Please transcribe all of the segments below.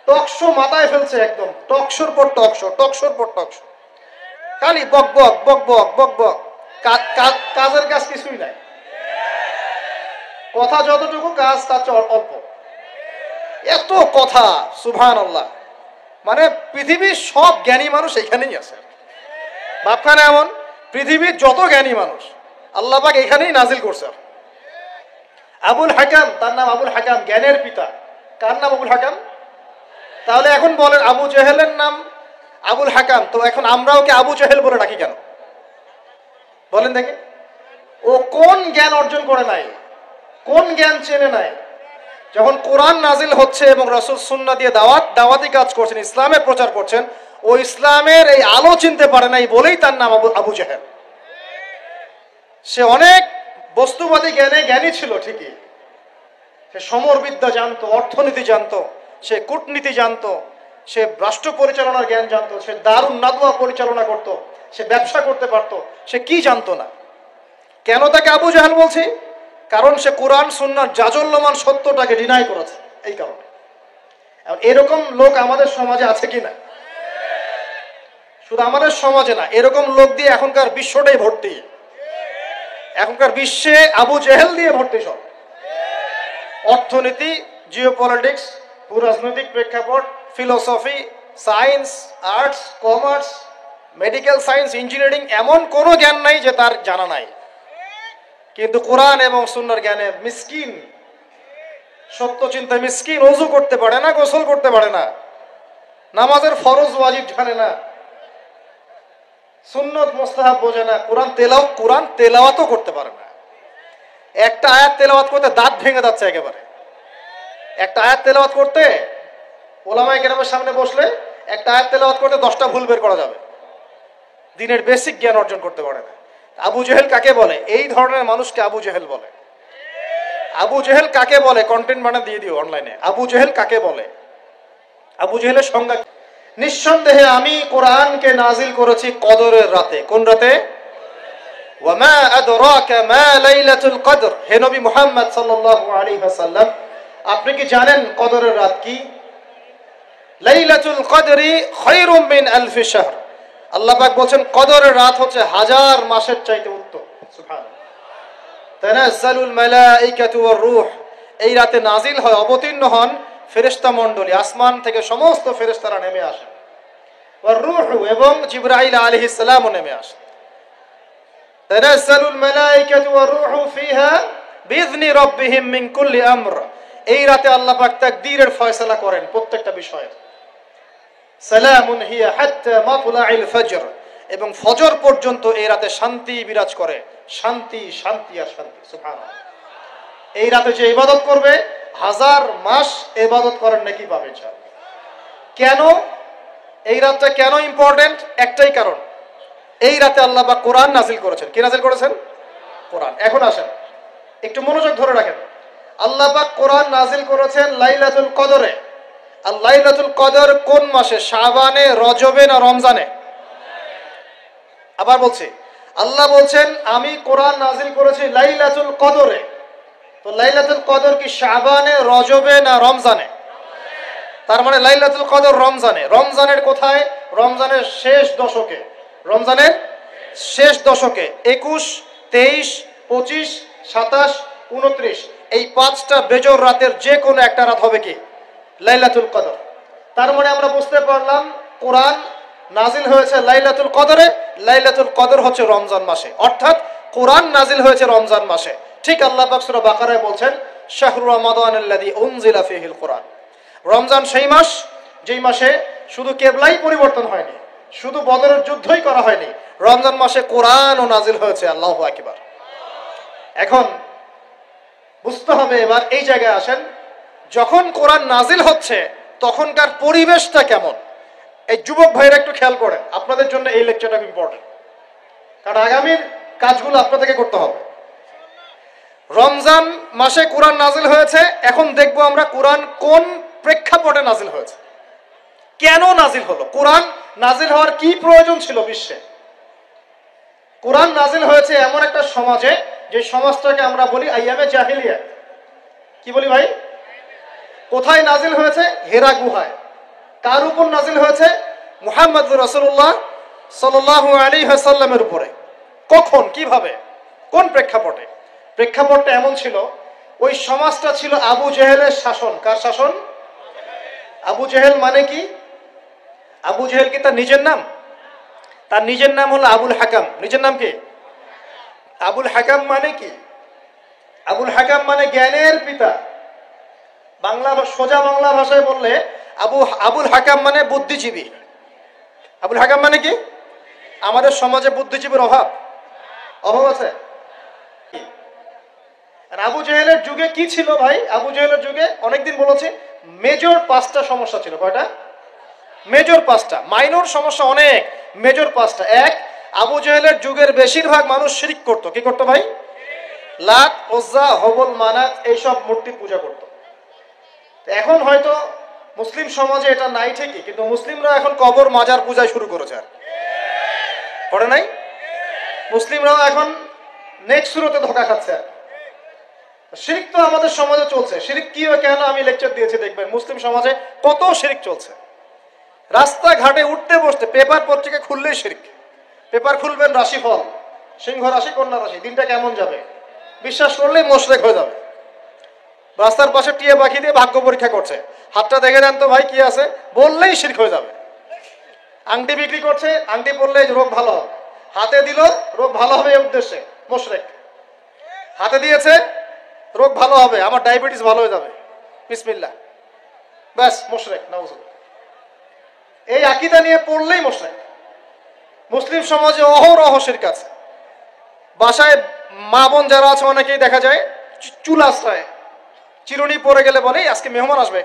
Talk show মাথায় ফেলছে, একদম টকশোর পর টকশো, টকশোর পর টকশো, খালি বক বক বক বক বক বক, কাজের কাজ কিছুই নাই। কথা যতটুকু, কাজ তার চেয়ে অল্প। এত কথা, সুবহানাল্লাহ। মানে পৃথিবীর সব জ্ঞানী মানুষ এখানেই আছে। ভাবখানে এমন, পৃথিবীর যত জ্ঞানী মানুষ আল্লাহ পাক এখানেই নাজিল করছে। আবুল হাকাম, তার নাম আবুল হাকাম, জ্ঞানের পিতা। কার নাম আবুল হাকাম? তাহলে এখন বলেন, আবু জেহেলের নাম আবুল হাকাম, তো এখন আমরা ওকে আবু জেহেল বলে ডাকি কেন? বলেন দেখি। ও কোন জ্ঞান অর্জন করে নাই, কোন জ্ঞান চেনে নাই? যখন কোরআন নাজিল হচ্ছে এবং রাসূল সুন্নাহ দিয়ে দাওয়াতি কাজ করছেন, ইসলামের প্রচার করছেন, ও ইসলামের এই আলো চিনতে পারে নাই বলেই তার নাম আবু জেহেল। সে অনেক বস্তুবাদী জ্ঞানে জ্ঞানী ছিল ঠিকই, সে সমরবিদ্যা জানতো, অর্থনীতি জানতো, সে কূটনীতি জানতো, সে রাষ্ট্র পরিচালনার জ্ঞান জানতো, সে দারুন নাদওয়া পরিচালনা করত, সে ব্যবসা করতে পারত, সে কি জানতো না? কেন তাকে আবু জাহেল বলছি? কারণ সে কোরআন সুন্নাহর জাজল্যমান সত্যটাকে ডিনাই করেছে, এই কারণে। এরকম লোক আমাদের সমাজে আছে কি না? শুধু আমাদের সমাজে না, এরকম লোক দিয়ে এখনকার বিশ্বটাই ভর্তি। এখনকার বিশ্বে আবু জেহেল দিয়ে ভর্তি সব। অর্থনীতি, জিওপলিটিক্স, ভূরাজনৈতিক প্রেক্ষাপট, philosophy, science, arts, commerce, medical science, engineering, এমন কোনো জ্ঞান নাই যে তার জানা নাই। কিন্তু কোরআন এবং সুন্নাহর জ্ঞানে মিসকিন, সত্য চিন্তা মিসকিন। ওযু করতে পারে না, গোসল করতে পারে না, নামাজের ফরজ ওয়াজিব জানে না, সুন্নত মুস্তাহাব বোঝে না, কোরআন তেলাওয়াতও করতে পারে না। একটা আয়াত তেলাওয়াত করতে দাঁত ভেঙে যাচ্ছে একেবারে। একটা আয়াত তেলাওয়াত করতে, ওলামায়ে কেরামের সামনে বসলে একটা আয়াত তেলাওয়াত করতে 10টা ভুল বের করা যাবে। দিনের বেসিক জ্ঞান অর্জন করতে পারে না। আবু জেহেল কাকে বলে? এই ধরনের মানুষকে আবু জেহেল বলে। আবু জেহেল কাকে বলে? কন্টেন্ট বানিয়ে দিয়ে দিও অনলাইনে। আবু জেহেল কাকে বলে? আবু জেহেলের সংজ্ঞা, নিঃসন্দেহে আমি কোরআনকে নাজিল করেছি কদরের রাতে। কোন রাতে? ওয়ামা আদরাকা মা লাইলাতুল কদর। হে নবী মুহাম্মদ সাল্লাল্লাহু আলাইহি ওয়াসাল্লাম, আপনি কি জানেন কদরের রাত কি? লাইলাতুল কদরি খায়রুম মিন আলফি শাহর। আল্লাহ পাক বলেন কদরের রাত হচ্ছে 1000 মাসের চাইতে উত্তম। সুবহানাল্লাহ। তানাজ্জালুল মালাইকাতু ওয়ার রূহ। এই রাতে নাজিল হয়, অবতীর্ণ হন ফেরেশতা মণ্ডলী, আসমান থেকে সমস্ত ফেরেশতারা নেমে আসেন। ওয়ার রূহ, এবং জিবরাইল আলাইহিস সালামও নেমে আসেন। তানাজ্জালুল মালাইকাতু ওয়ার রূহ ফিহা বিইذনি রাব্বিহিম মিন কুল্লি আমর। এই রাতে আল্লাহ পাক তাকদীরের ফয়সালা করেন প্রত্যেকটা বিষয়ে। সালামুন হিয়া হাত্তা মাতলাইল ফজর, এবং ফজর পর্যন্ত এই রাতে শান্তি বিরাজ করে। শান্তি, শান্তি আর শান্তি। সুবহানাল্লাহ। এই রাতে যে ইবাদত করবে 1000 মাস ইবাদত করার নেকি পাবে ইনশাআল্লাহ। কেন এই রাতটা কেন ইম্পর্টেন্ট? একটাই কারণ, এই রাতে আল্লাহ পাক কোরআন নাজিল করেছেন। কি নাজিল করেছেন? কোরআন। এখন আসেন, একটু মনোযোগ ধরে রাখেন। আল্লাহ পাক কোরআন নাজিল করেছেন লাইলাতুল কদরে। আর লাইলাতুল কদর কোন মাসে? শাবানে, রজবে না রমজানে? আবার বলছি, আল্লাহ বলছেন আমি কোরআন নাজিল করেছি লাইলাতুল কদরে। তো লাইলাতুল কদর কি শাবানে, রজবে না রমজানে? তার মানে লাইলাতুল কদর রমজানে। রমজানের কোথায়? রমজানের শেষ দশকে। রমজানের শেষ দশকে 21, 23, 25, 27, 29, এই 5টা বেজর রাতের যে কোনো একটা রাত হবে কি? লাইলাতুল কদর। তার মানে আমরা বুঝতে পারলাম কোরআন নাজিল হয়েছে লাইলাতুল কদরে। লাইলাতুল কদর হচ্ছে রমজান মাসে, অর্থাৎ কোরআন নাজিল হয়েছে রমজান মাসে। ঠিক আল্লাহ পাক সূরা বাকারায় বলছেন শাহরু রমাদানাল্লাযী উনজিলা ফীহিল কোরআন। রমজান সেই মাস যেই মাসে শুধু কিবলাই পরিবর্তন হয়নি, শুধু বদরের যুদ্ধই করা হয়নি, রমজান মাসে কোরআনও নাজিল হয়েছে। আল্লাহু আকবার। এখন বুঝতে হবে, এবার এই জায়গায় আসেন, যখন কোরআন নাজিল হচ্ছে তখনকার পরিবেশটা কেমন? এই যুবক ভাইরা একটু খেয়াল করেন, আপনাদের জন্য এই লেকচারটা ইম্পর্টেন্ট, কারণ আগামীর কাজগুলো আপনাদেরকে করতে হবে। রমজান মাসে কোরআন নাজিল হয়েছে। এখন দেখবো আমরা কোরআন কোন প্রেক্ষাপটে নাজিল হয়েছে, কেন নাজিল হলো, কোরআন নাজিল হওয়ার কি প্রয়োজন ছিল বিশ্বে। কোরআন নাজিল হয়েছে এমন একটা সমাজে, যে সমাজটাকে আমরা বলি আইয়ামে জাহিলিয়া। কি বলি ভাই? কোথায় নাজিল হয়েছে? হেরা গুহায়। কার উপর নাজিল হয়েছে? মুহাম্মদ রাসূলুল্লাহ সাল্লাল্লাহু আলাইহি ওয়াসাল্লামের উপরে। কখন, কিভাবে, কোন প্রেক্ষাপটে? প্রেক্ষাপটটা এমন ছিল, ওই সমাজটা ছিল আবু জেহেলের শাসন। কার শাসন? আবু জেহেল মানে কি? আবু জেহেল কি তার নিজের নাম? তার নিজের নাম হলো আবুল হাকাম। নিজের নাম কি? আবুল হাকাম মানে কি? আবুল হাকাম মানে জ্ঞানের পিতা। সোজা বাংলা ভাষায় বললে আবুল হাকাম মানে বুদ্ধিজীবী। আবুল হাকাম মানে কি? আমাদের সমাজে বুদ্ধিজীবীর অভাব আছে। আর আবু জেহেলের যুগে কি ছিল ভাই? আবু জেহেলের যুগে অনেকদিন বলেছে মেজর 5টা সমস্যা ছিল। কয়টা? মেজর 5টা। মাইনর সমস্যা অনেক, মেজর 5টা। এক, আবু জেহেলের যুগের বেশিরভাগ মানুষ শিরক করতো। কি করতো ভাই? লাত, উজ্জা, হবল, মানাত এইসব মূর্তির পূজা করত। এখন হয়তো মুসলিম সমাজে এটা নাই ঠিকই, কিন্তু মুসলিমরা এখন কবর মাজার পূজায় শুরু করেছে। আর করে নাই? মুসলিমরাও এখন নেক্সট শুরুতে ধোকা খাচ্ছে। শিরক তো আমাদের সমাজে চলছে। শিরক কি হয় কেন আমি লেকচার দিয়েছি, দেখবেন মুসলিম সমাজে কত শিরক চলছে। রাস্তাঘাটে উঠতে বসতে পেপার পত্রিকা খুললেই শিরক। পেপার খুলবেন, রাশিফল, সিংহ রাশি, কন্যা রাশি, দিনটা কেমন যাবে বিশ্বাস করলেই মোশরেক হয়ে যাবে। রাস্তার পাশে টিয়া পাখি দিয়ে ভাগ্য পরীক্ষা করছে, হাতটা দেখে দেন তো ভাই কি আছে, বললেই শিরক হয়ে যাবে। আংটি বিক্রি করছে, আংটি পরলে রোগ ভালো হবে, হাতে দিল রোগ ভালো হবে এই উদ্দেশ্যে, মোশরেক। হাতে দিয়েছে রোগ ভালো হবে, আমার ডায়াবেটিস ভালো হয়ে যাবে, বিসমিল্লাহ, ব্যাস মোশরেক। নাউজুবিল্লাহ। এই আকীদা নিয়ে পড়লেই মোশরেক। মুসলিম সমাজে অহরহ শিরক আছে। বাসায় মা বোন যারা আছে অনেকেই দেখা যায় চুল আশ্রয়, চিরুনি পরে গেলে বলে আজকে মেহমান আসবে।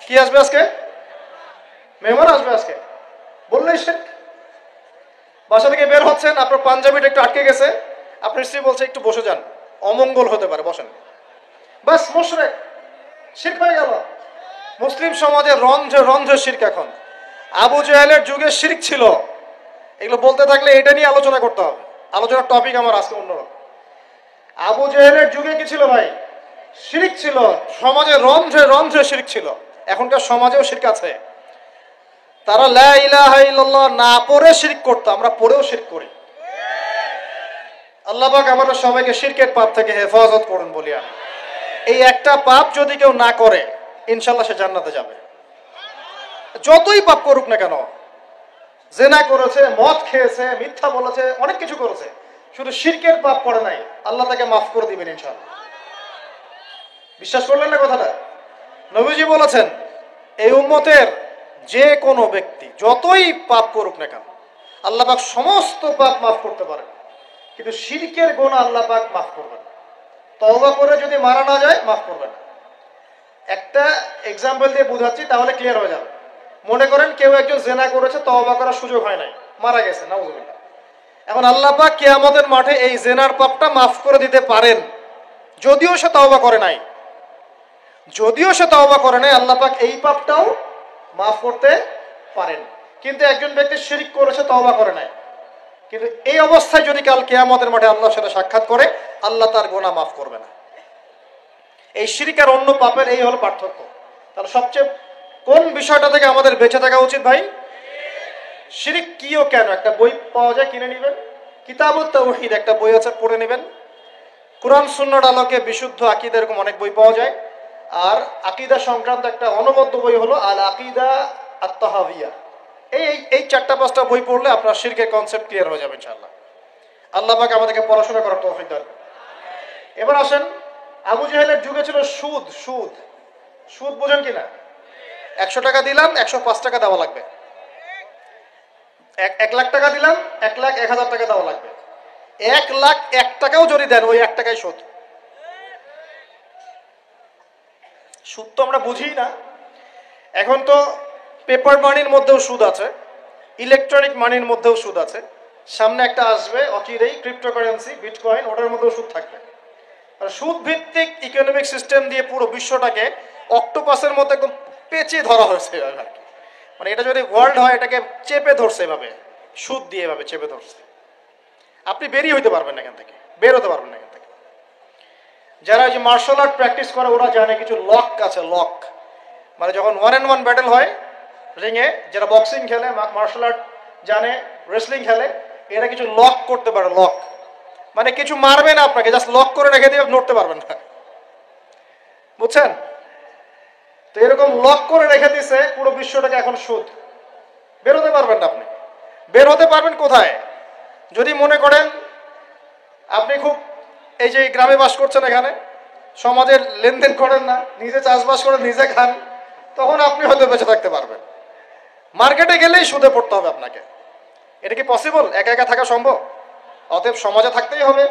কি আসবে আজকে? মেহমান আসবে আজকে, বললেই শিরক। বাসা থেকে বের হচ্ছেন, আপনার পাঞ্জাবিটা একটু আটকে গেছে, আপনার স্ত্রী বলছে একটু বসে যান, অমঙ্গল হতে পারে, বসেন, বাস মোশরেক, শিরক হয়ে গেল। মুসলিম সমাজে রন্ধ্রে রন্ধ্রে শিরক এখন। আবু জেহেলের যুগে শিরক ছিল, এগুলো বলতে থাকলে এটা নিয়ে আলোচনা করতে হবে। আলোচনার টপিক আমার আজকে অন্যরকম। আবু জেহেলের যুগে কি ছিল ভাই? শিরক ছিল, সমাজে রন্ধ্রে রন্ধ্রে শিরক ছিল। এখনকার সমাজেও শিরক আছে। তারা লা ইলাহা ইল্লাল্লাহ না পড়ে শিরক করতো, আমরা পড়েও শিরক করি। আল্লাহ পাক আমাদের সবাইকে শিরকের পাপ থেকে হেফাজত করুন বলি আমি। এই একটা পাপ যদি কেউ না করে ইনশাল্লাহ সে জান্নাতে যাবে, যতই পাপ করুক না কেন। জেনা করেছে, মদ খেয়েছে, মিথ্যা বলেছে, অনেক কিছু করেছে, শুধু শিরকের পাপ করে নাই, আল্লাহ তাকে মাফ করে দিবেন ইনশাআল্লাহ। বিশ্বাস করলেন না কথাটা? নবীজি বলেছেন এই উম্মতের যে কোনো ব্যক্তি যতই পাপ করুক না কেন আল্লাহ পাক সমস্ত পাপ মাফ করতে পারেন, কিন্তু শিরকের গুনাহ আল্লাহ পাক মাফ করবেন। তওবা করে যদি মারা না যায় মাফ করবেন। একটা এক্সাম্পল দিয়ে বুঝাচ্ছি, তাহলে ক্লিয়ার হয়ে যাবে। মনে করেন কেউ একজন জেনা করেছে, তওবা করার সুযোগ হয় নাই, মারা গেছে, নাউজুবিল্লাহ। এখন আল্লাহ পাক কিয়ামতের মাঠে এই জেনার পাপটা মাফ করে দিতে পারেন, যদিও সে তওবা করে নাই। যদিও সে তওবা করে নাই, আল্লাহ পাক এই পাপটাও মাফ করতে পারেন। কিন্তু একজন ব্যক্তি শিরক করেছে, তওবা করে নাই, কিন্তু এই অবস্থায় যদি কাল কিয়ামতের মাঠে আল্লাহর সাথে সাক্ষাৎ করে, আল্লাহ তার গুনাহ মাফ করবে না। এই শিরক আর অন্য পাপের এই হলো পার্থক্য। তাহলে সবচেয়ে কোন বিষয়টা থেকে আমাদের বেঁচে থাকা উচিত ভাই? শিরক কি ও কেন, একটা বই পাওয়া যায়, কিনে নেবেন। কিতাবুত তাওহীদ একটা বই আছে, পড়ে নেবেন। কুরআন সুন্নাহর আলোকে বিশুদ্ধ আকীদা, এরকম অনেক বই পাওয়া যায়। আর আকীদা সংক্রান্ত একটা অনবদ্য বই হলো আল আকীদা আত-তাহাওয়িয়া। এই 4-5টা বই পড়লে আপনার শিরকের কনসেপ্ট ক্লিয়ার হয়ে যাবে ইনশাআল্লাহ। আল্লাহ পাক আমাদেরকে পড়াশোনা করার তৌফিক দান করুন। এবার আসেন, আবু জেহেলের যুগে ছিল সুদ। সুদ সুদ বোঝেন কিনা? 100 টাকা দিলাম, 105 টাকা দেওয়া লাগবে। 1 লাখ টাকা দিলাম, 1,01,000 টাকা দেওয়া লাগবে। 1,01,000 টাকাও যদি দেন, ওই 1 টাকাই সুদ। সুদ তো আমরা বুঝি না। এখন তো পেপার মানির মধ্যেও সুদ আছে, ইলেকট্রনিক মানির মধ্যেও সুদ আছে। সামনে একটা আসবে অচিরেই, ক্রিপ্টোকারেন্সি, বিটকয়েন, ওটার মধ্যেও সুদ থাকবে। আর সুদ ভিত্তিক ইকোনমিক সিস্টেম দিয়ে পুরো বিশ্বটাকে অক্টোপাসের মতো একদম পেঁচে ধরা হয়েছে আর কি। মানে এটা যদি ওয়ার্ল্ড হয়, এটাকে চেপে ধরছে এভাবে, সুদ দিয়ে এভাবে চেপে ধরছে। আপনি বেরিয়ে হইতে পারবেন না এখান থেকে, বের হতে পারবেন না এখান থেকে। যারা ওই যে মার্শাল আর্ট প্র্যাকটিস করে ওরা জানে কিছু লক আছে, লক। মানে যখন 1-on-1 ব্যাটেল হয়, রিংয়ে, যারা বক্সিং খেলে, মার্শাল আর্ট জানে, রেসলিং খেলে, এরা কিছু লক করতে পারে। লক মানে কিছু মারবে না আপনাকে, জাস্ট লক করে রেখে দিয়ে নড়তে পারবেন না, বুঝছেন? তো এরকম লক করে রেখে দিছে পুরো বিশ্বটাকে। এখন সুদ, বের হতে পারবেন না আপনি। বের হতে পারবেন কোথায়? যদি মনে করেন আপনি খুব এই যে গ্রামে বাস করছেন, এখানে সমাজের লেনদেন করেন না, নিজে চাষবাস করে নিজে খান, তখন আপনি হয়তো বেঁচে থাকতে পারবেন। মার্কেটে গেলেই সুদে পড়তে হবে আপনাকে। এটা কি পসিবল? একা একা থাকা সম্ভব? অতএব সমাজে থাকতেই হবে।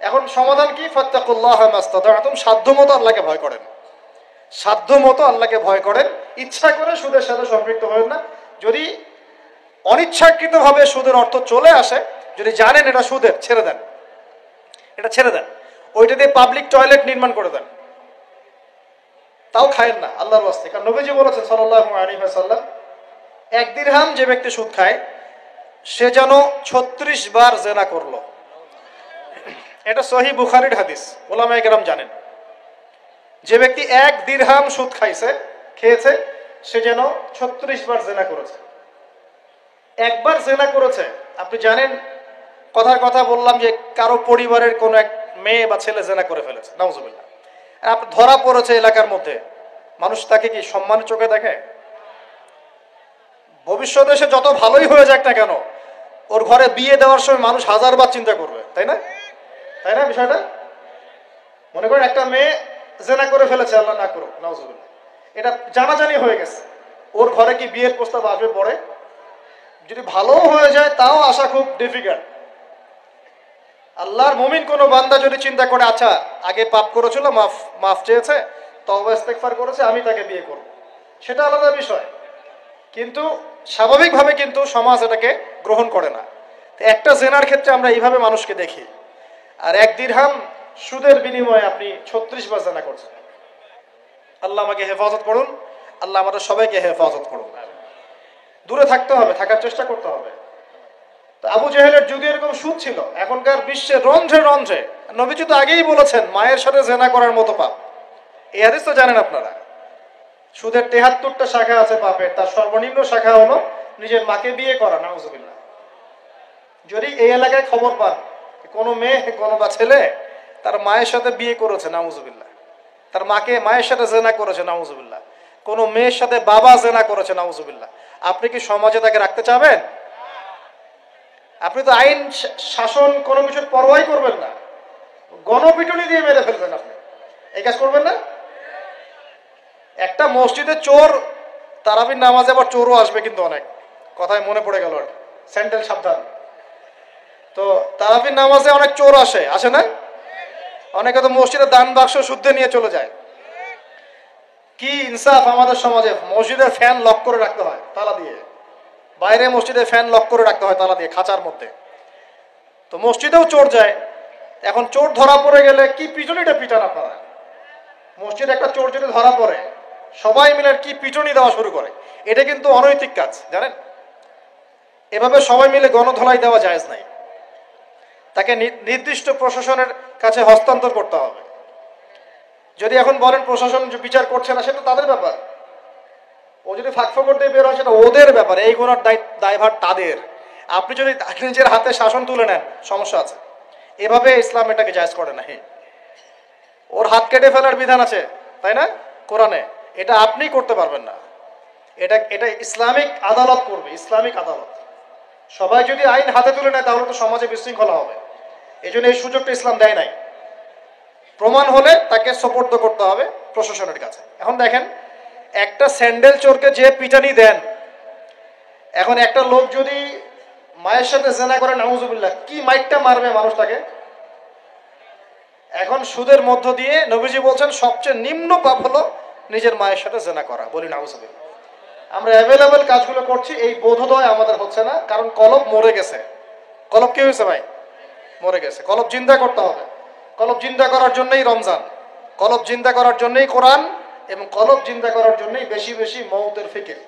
এখন সমাধান কি? ফাত্তাকুল্লাহ মাস্তাতা'তুম, সাধ্যমতো আল্লাহকে ভয় করেন, সাধ্যমতো আল্লাহকে ভয় করেন। ইচ্ছা করে সুদের সাথে সম্পৃক্ত হবেন না। যদি অনিচ্ছাকৃতভাবে সুদের অর্থ চলে আসে, যদি জানেন এটা সুদের, ছেড়ে দেন, এটা ছেড়ে দেন। ওইটা দিয়ে পাবলিক টয়লেট নির্মাণ করে দেন, তাও খায়েন না আল্লাহর ওয়াস্তে। কারণ নবীজি বলেছেন সাল্লাল্লাহু আলাইহি ওয়াসাল্লাম, এক দিরহাম যে ব্যক্তি সুদ খায় সে যেন 36 বার জেনা করলো। এটা সহিহ বুখারীর হাদিস, উলামায়ে কেরাম জানেন। যে ব্যক্তি এক দিরহাম সুদ খেয়েছে সে যেন 36 বার জেনা করেছে। একবার জেনা করেছে, আপনি জানেন, কথার কথা বললাম যে কারো পরিবারের কোনো এক মেয়ে বা ছেলে জেনা করে ফেলেছে, নাউজুবিল্লাহ, আপনি ধরা পড়েছে এলাকার মধ্যে, মানুষ তাকে কি সম্মানের চোখে দেখে? ভবিষ্যতে সে যত ভালোই হয়ে যাক না কেন, ওর ঘরে বিয়ে দেওয়ার সময় মানুষ হাজারবার চিন্তা করবে, তাই না? তাই না বিষয়টা? মনে করেন একটা মেয়ে জেনা করে ফেলেছে, আল্লাহ না করুক, নাউজুবিল্লাহ, এটা জানাজানি হয়ে গেছে, ওর ঘরে কি বিয়ের প্রস্তাব আসবে পরে? যদি ভালো হয়ে যায় তাও আসা খুব ডিফিকাল্ট। আল্লাহর মুমিন কোনো বান্দা যদি চিন্তা করে, আচ্ছা আগে পাপ করেছিল, মাফ চেয়েছে, তওবা ইস্তেগফার করেছে, আমি তাকে বিয়ে করব, সেটা আলাদা বিষয়। কিন্তু স্বাভাবিকভাবে কিন্তু সমাজ এটাকে গ্রহণ করে না। তো একটা জেনার ক্ষেত্রে আমরা এইভাবে মানুষকে দেখি, আর এক দিরহাম সুদের বিনিময়ে আপনি 36 বার জেনা করছেন। আল্লাহ আমাকে হেফাজত করুন, আল্লাহ আমাদের সবাইকে হেফাজত করুন। দূরে থাকতে হবে, থাকার চেষ্টা করতে হবে। তো আবু জেহেলের যুগে এরকম সুদ ছিল, এখনকার বিশ্বে রন্ধ্রে রন্ধ্রে। নবীজি তো আগেই বলেছেন মায়ের সাথে জেনা করার মতো পাপ। এই হাদিস তো জানেন আপনারা। সুদের 73টা শাখা আছে পাপের, তার সর্বনিম্ন শাখা হলো নিজের মাকে বিয়ে করা, নাউজুবিল্লাহ। যদি এই এলাকায় খবর পান কোনো মেয়ে, কোনো বা ছেলে তার মায়ের সাথে বিয়ে করেছে, নাউজুবিল্লাহ, তার মায়ের সাথে জেনা করেছে, নাউজুবিল্লাহ, কোনো মেয়ের সাথে বাবা জেনা করেছে, নাউজুবিল্লাহ, আপনি কি সমাজে তাকে রাখতে চাবেন? আপনি তো আইন শাসন কোনো কিছুর পরোয়াই করবেন না, গণপিটুনি দিয়ে মেরে ফেলবেন। আপনি এই কাজ করবেন না? একটা মসজিদে চোর, তারাবির নামাজে আবার চোরও আসবে কিন্তু অনেক, কথায় মনে পড়ে গেল, স্যান্ডেল সাবধান। তো তারাবির নামাজে অনেক চোর আসে না? অনেকে তো মসজিদে দান বাক্স শুদ্ধে নিয়ে চলে যায়। কি ইনসাফ আমাদের সমাজে! মসজিদের ফ্যান লক করে রাখতে হয় তালা দিয়ে, বাইরে মসজিদে ফ্যান লক করে রাখতে হয় তালা দিয়ে, খাঁচার মধ্যে। তো মসজিদেও চোর যায়। এখন চোর ধরা পড়ে গেলে কি পিটুনিটা পিটান আপনারা? মসজিদে একটা চোর যদি ধরা পড়ে, সবাই মিলে কি পিটুনি দেওয়া শুরু করে। এটা কিন্তু অনৈতিক কাজ, জানেন? এভাবে সবাই মিলে গণধোলাই দেওয়া জায়েজ নাই। তাকে নির্দিষ্ট প্রশাসনের কাছে হস্তান্তর করতে হবে। যদি এখন বলেন প্রশাসন বিচার করছে না, সেটা তাদের ব্যাপার। ও যদি ফাঁকফোকর দিয়ে বের হয়, সেটা ওদের ব্যাপার, এই গুণার দায়ভার তাদের। আপনি যদি নিজের হাতে শাসন তুলে নেন, সমস্যা আছে। এভাবে ইসলাম এটাকে জায়েজ করে না। ওর হাত কেটে ফেলার বিধান আছে, তাই না, কোরআনে? এটা আপনি করতে পারবেন না। এটা ইসলামিক আদালত করবে, ইসলামিক আদালত। সবাই যদি আইন হাতে তুলে নেয় তাহলে তো সমাজে বিশৃঙ্খলা হবে। এই জন্য এই সুযোগটা ইসলাম দেয় নাই। প্রমাণ হলে তাকে সোপর্দ করতে হবে প্রশাসনের কাছে। এখন দেখেন, একটা স্যান্ডেল চোরকে যে পিটানি দেন, এখন একটা লোক যদি মায়ের সাথে জেনা করে, নাউজুবিল্লাহ, কি মাইটটা মারবে মানুষটাকে। এখন সুদের মধ্য দিয়ে নবীজি বলছেন সবচেয়ে নিম্ন পাপ হলো নিজের মায়ের সাথে জেনা করা। বলি নাউজুবিল্লাহ। আমরা অ্যাভেলেবেল কাজগুলো করছি, এই বোধোদয় আমাদের হচ্ছে না, কারণ কলব মরে গেছে। কলব কি হয়েছে ভাই? মরে গেছে। কলব জিন্দা করতে হবে। কলব জিন্দা করার জন্যই রমজান, কলব জিন্দা করার জন্যই কোরআন, এবং কলব জিন্দা করার জন্যই বেশি বেশি মওতের ফিকির।